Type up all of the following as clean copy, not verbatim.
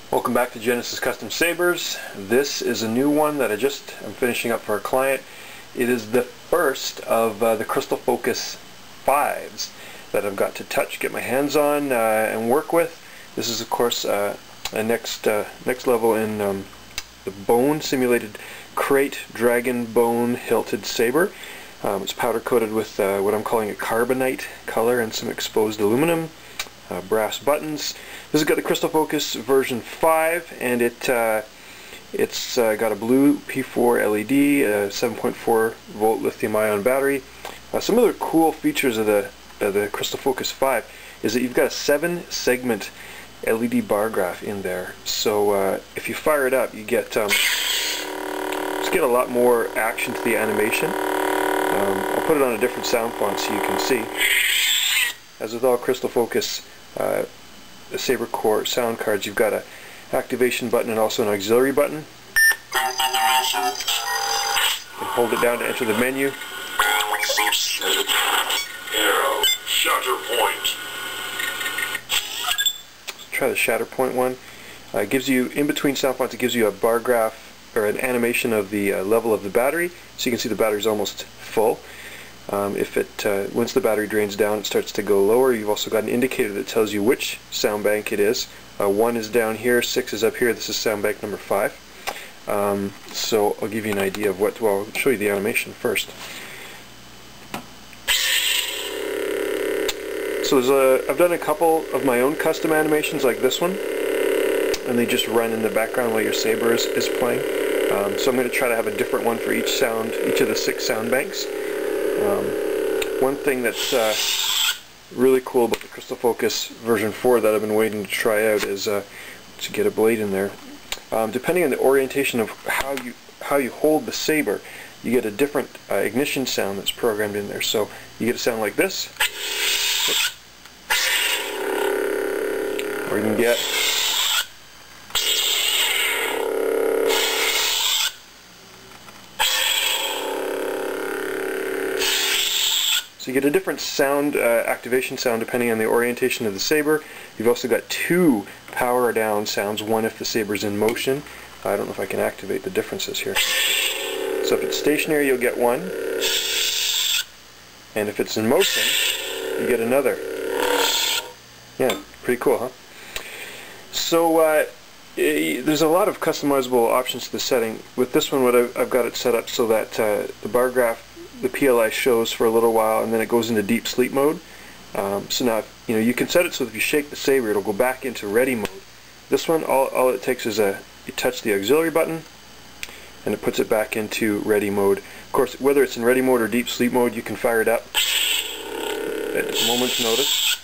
Welcome back to Genesis Custom Sabers. This is a new one that I'm finishing up for a client. It is the first of the Crystal Focus 5s that I've got to touch, get my hands on, and work with. This is, of course, a next level in the bone simulated Krayt Dragon Bone hilted saber. It's powder coated with what I'm calling a carbonite color and some exposed aluminum. Brass buttons. This has got the Crystal Focus version 5, and it's got a blue P4 LED, a 7.4 volt lithium ion battery. Some other cool features of the Crystal Focus 5 is that you've got a 7-segment LED bar graph in there. So if you fire it up, you get a lot more action to the animation. I'll put it on a different sound font so you can see. As with all Crystal Focus Saber Core sound cards, you've got an activation button and also an auxiliary button. You can hold it down to enter the menu. Arrow, shutter point. Let's try the shatter point one. It gives you, in between sound fonts, it gives you a bar graph or an animation of the level of the battery, so you can see the battery's almost full. Once the battery drains down, it starts to go lower. You've also got an indicator that tells you which sound bank it is. 1 is down here, 6 is up here. This is sound bank number 5. So I'll give you an idea of what. Well, I'll show you the animation first. So I've done a couple of my own custom animations like this one, and they just run in the background while your saber is playing. So I'm going to try to have a different one for each of the 6 sound banks. One thing that's really cool about the Crystal Focus version 4 that I've been waiting to try out is to get a blade in there. Depending on the orientation of how you hold the saber, you get a different ignition sound that's programmed in there. So you get a sound like this, or you can get So you get a different sound, activation sound, depending on the orientation of the saber. You've also got 2 power down sounds, one if the saber's in motion. I don't know if I can activate the differences here. So if it's stationary, you'll get 1. And if it's in motion, you get another. Yeah, pretty cool, huh? So there's a lot of customizable options to the setting. With this one, I've got it set up so that the bar graph, the PLI shows for a little while, and then it goes into deep sleep mode. So now, you can set it so that if you shake the saber, it'll go back into ready mode. This one, all it takes is you touch the auxiliary button, and it puts it back into ready mode. Of course, whether it's in ready mode or deep sleep mode, you can fire it up at a moment's notice.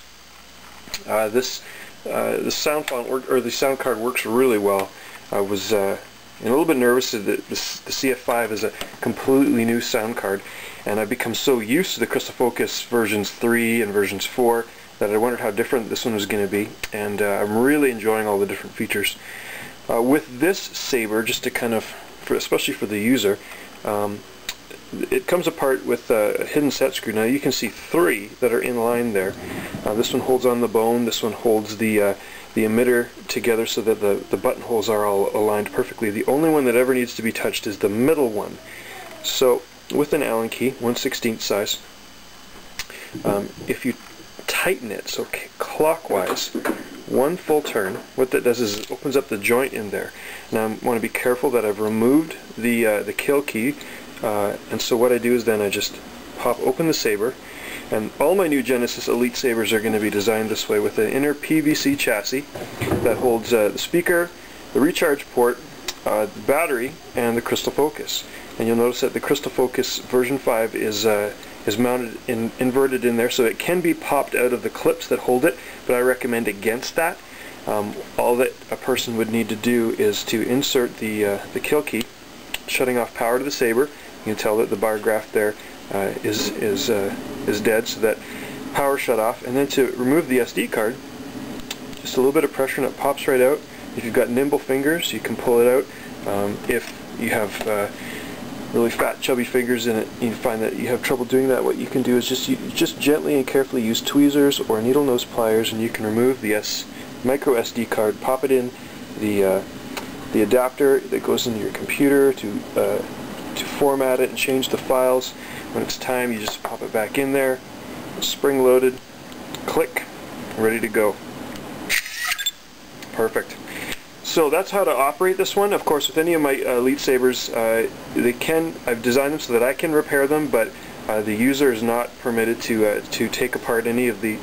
The sound font or the sound card works really well. I was a little bit nervous that the CF5 is a completely new sound card, and I've become so used to the Crystal Focus versions 3 and versions 4 that I wondered how different this one was going to be, and I'm really enjoying all the different features. With this saber, just to kind of, especially for the user, it comes apart with a hidden set screw. Now you can see 3 that are in line there. This one holds on the bone, this one holds the emitter together so that the buttonholes are all aligned perfectly. The only one that ever needs to be touched is the middle one. So with an Allen key, 1/16 size, if you tighten it, so clockwise, 1 full turn, what that does is it opens up the joint in there. Now I want to be careful that I've removed the kill key, and so what I do is then I just pop open the saber. And all my new Genesis Elite Sabers are going to be designed this way, with an inner PVC chassis that holds the speaker, the recharge port, the battery, and the Crystal Focus. And you'll notice that the Crystal Focus version 5 is mounted inverted in there, so it can be popped out of the clips that hold it, but I recommend against that. All that a person would need to do is to insert the kill key, shutting off power to the saber. You can tell that the bar graph there is dead, so that power shut off, and then to remove the SD card, just a little bit of pressure and it pops right out. If you've got nimble fingers, you can pull it out. If you have really fat, chubby fingers in it, you find that you have trouble doing that, what you can do is just gently and carefully use tweezers or needle nose pliers, and you can remove the micro SD card, pop it in the adapter that goes into your computer to format it and change the files. When it's time, you just pop it back in there, spring loaded, click, ready to go. Perfect. So that's how to operate this one. Of course, with any of my Elite Sabers, I've designed them so that I can repair them, but the user is not permitted to take apart any of the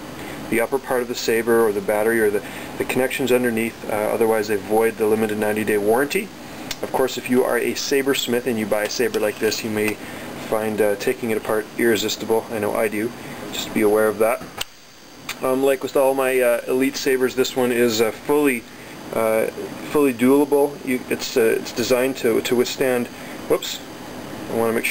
upper part of the Saber or the battery or the connections underneath, otherwise they void the limited 90-day warranty. Of course, if you are a Saber smith and you buy a Saber like this, you may find taking it apart irresistible. I know I do. Just be aware of that. Like with all my Elite Sabers, this one is fully dualable. It's designed to withstand. Whoops! I want to make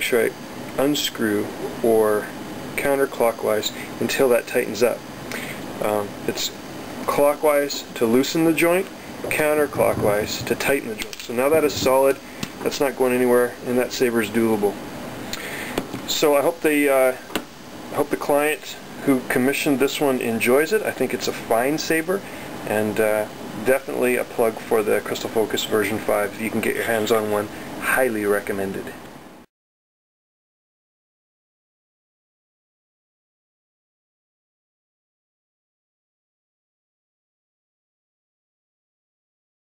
sure I unscrew or counterclockwise until that tightens up. It's clockwise to loosen the joint, counterclockwise to tighten the joint. So now that is solid. That's not going anywhere, and that Saber is dualable. So I hope the client who commissioned this one enjoys it. I think it's a fine Saber, and definitely a plug for the Crystal Focus version 5. If you can get your hands on one, highly recommended.